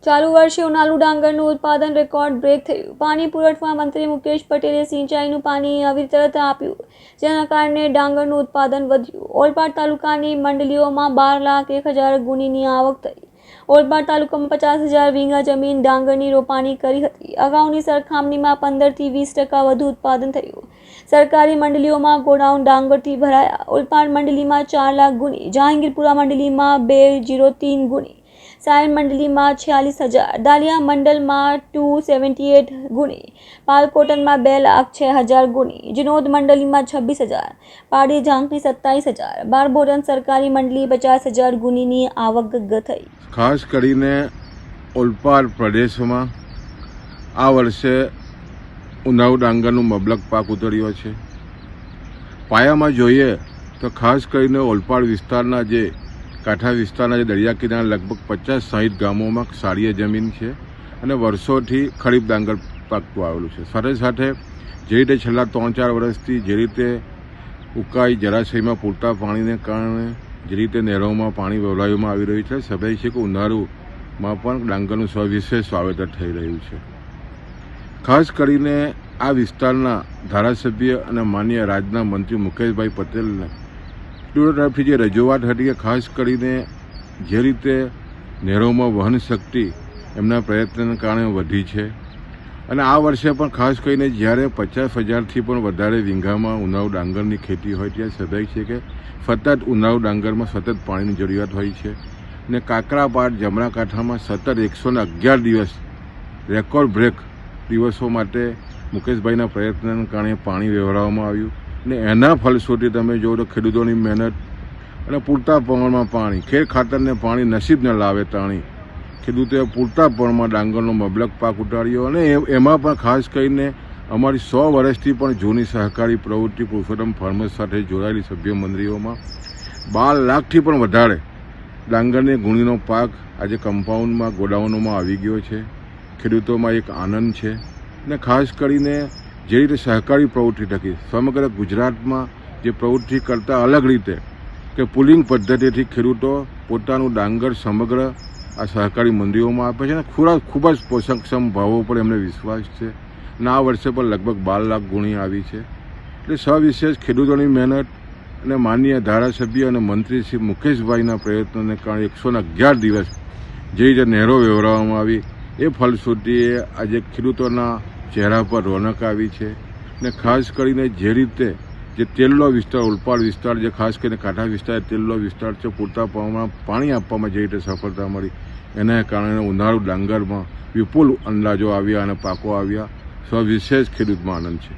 ચાલુ વર્ષે ઉનાળુ ડાંગરનું ઉત્પાદન રેકોર્ડ બ્રેક થયું. પાણી પુરવઠા મંત્રી મુકેશ પટેલે સિંચાઈનું પાણી અવિરત આપ્યું, જેના કારણે ડાંગરનું ઉત્પાદન વધ્યું. ઓલપાડ તાલુકાની મંડળીઓમાં 12,01,000 ગુણીની આવક થઈ. ઓલપાડ તાલુકામાં 50,000 વીઘા જમીન ડાંગરની રોપાણી કરી હતી. અગાઉની સરખામણીમાં 15 થી 20% વધુ ઉત્પાદન થયું. સરકારી મંડળીઓમાં ગોડાઉન ડાંગરથી ભરાયા. ઓલપાડ મંડળીમાં 4 લાખ ગુણી, જહાંગીરપુરા મંડળીમાં 203 ગુણી, સાયણ મંડળીમાં 46,000, દાલિયા મંડળમાં 278 ગુણી, પાલકોટનમાં 2,06,000 ગુણી, જીનોદ મંડળીમાં 26,000, પાડી ઝાંખની 27,000, બારબોરન સરકારી મંડળી 50,000 ગુણીની આવક થઈ. ખાસ કરીને ઓલપાડ પ્રદેશમાં આ વર્ષે ઉનાળુ ડાંગરનું મબલક પાક ઉતર્યો છે. પાયામાં જોઈએ તો ખાસ કરીને ઓલપાડ વિસ્તારના જે કાંઠા વિસ્તારના જે દરિયા કિનારા લગભગ 50-60 ગામોમાં સારી જમીન છે અને વર્ષોથી ખરીફ ડાંગર પાકતું આવેલું છે. સાથે સાથે જે રીતે છેલ્લા 3-4 વર્ષથી જે રીતે ઉકાઈ જળાશયમાં પૂરતા પાણીને કારણે જે રીતે નહેરોમાં પાણી વવડાવવામાં આવી રહ્યું છે, સ્વાભાવિક છે કે ઉનાળુમાં પણ ડાંગરનું સવિશેષ વાવેતર થઈ રહ્યું છે. ખાસ કરીને આ વિસ્તારના ધારાસભ્ય અને માન્ય રાજ્યના મંત્રી મુકેશભાઈ પટેલને તરફથી જે રજૂઆત હતી કે ખાસ કરીને જે રીતે નહેરોમાં વહન શક્તિ એમના પ્રયત્નને કારણે વધી છે અને આ વર્ષે પણ ખાસ કરીને જ્યારે 50,000થી પણ વધારે વીઘામાં ઉનાળુ ડાંગરની ખેતી હોય ત્યારે સ્વાભાવિક છે કે સતત ઉનાળુ ડાંગરમાં સતત પાણીની જરૂરિયાત હોય છે અને કાકરાપાડ જમણા કાંઠામાં સતત 111 દિવસ રેકોર્ડ બ્રેક દિવસો માટે મુકેશભાઈના પ્રયત્નને કારણે પાણી વહેવડાવવામાં આવ્યું અને એના ફલશ્રુતિ તમે જુઓ તો ખેડૂતોની મહેનત અને પૂરતા પ્રમાણમાં પાણી, ખેર ખાતરને પાણી નસીબ ન લાવે તાણી ખેડૂતોએ પૂરતા પ્રમાણમાં ડાંગરનો મબલક પાક ઉતાર્યો અને એમાં પણ ખાસ કરીને અમારી 100 વર્ષથી પણ જૂની સહકારી પ્રવૃત્તિ પુરુષોત્તમ ફાર્મર્સ સાથે જોડાયેલી સભ્ય મંડળીઓમાં 12 લાખથી પણ વધારે ડાંગરની ગુણીનો પાક આજે કમ્પાઉન્ડમાં ગોડાઉનોમાં આવી ગયો છે. ખેડૂતોમાં એક આનંદ છે અને ખાસ કરીને જે રીતે સહકારી પ્રવૃત્તિ થકી સમગ્ર ગુજરાતમાં જે પ્રવૃત્તિ કરતાં અલગ રીતે કે પુલિંગ પદ્ધતિથી ખેડૂતો પોતાનું ડાંગર સમગ્ર આ સહકારી મંડીઓમાં આપે છે અને ખૂબ જ પોષકક્ષમ ભાવો પર એમને વિશ્વાસ છે અને આ વર્ષે પણ લગભગ 12 લાખ ગુણી આવી છે. એટલે સવિશેષ ખેડૂતોની મહેનત અને માનનીય ધારાસભ્ય અને મંત્રી શ્રી મુકેશભાઈના પ્રયત્નોને કારણે 111 દિવસ જે રીતે નહેરો વહેવડાવવામાં આવી એ ફલશ્રુતિએ આજે ખેડૂતોના ચહેરા પર રોનક આવી છે અને ખાસ કરીને જે રીતે જે તેલનો વિસ્તાર ઓલપાડ વિસ્તાર જે ખાસ કરીને કાંઠા વિસ્તાર તેલનો વિસ્તાર છે, પૂરતા પ્રમાણમાં પાણી આપવામાં જે રીતે સફળતા મળી એના કારણે ઉનાળુ ડાંગરમાં વિપુલ અંદાજો આવ્યા અને પાકો આવ્યા. સવિશેષ ખેડૂતમાં આનંદ છે.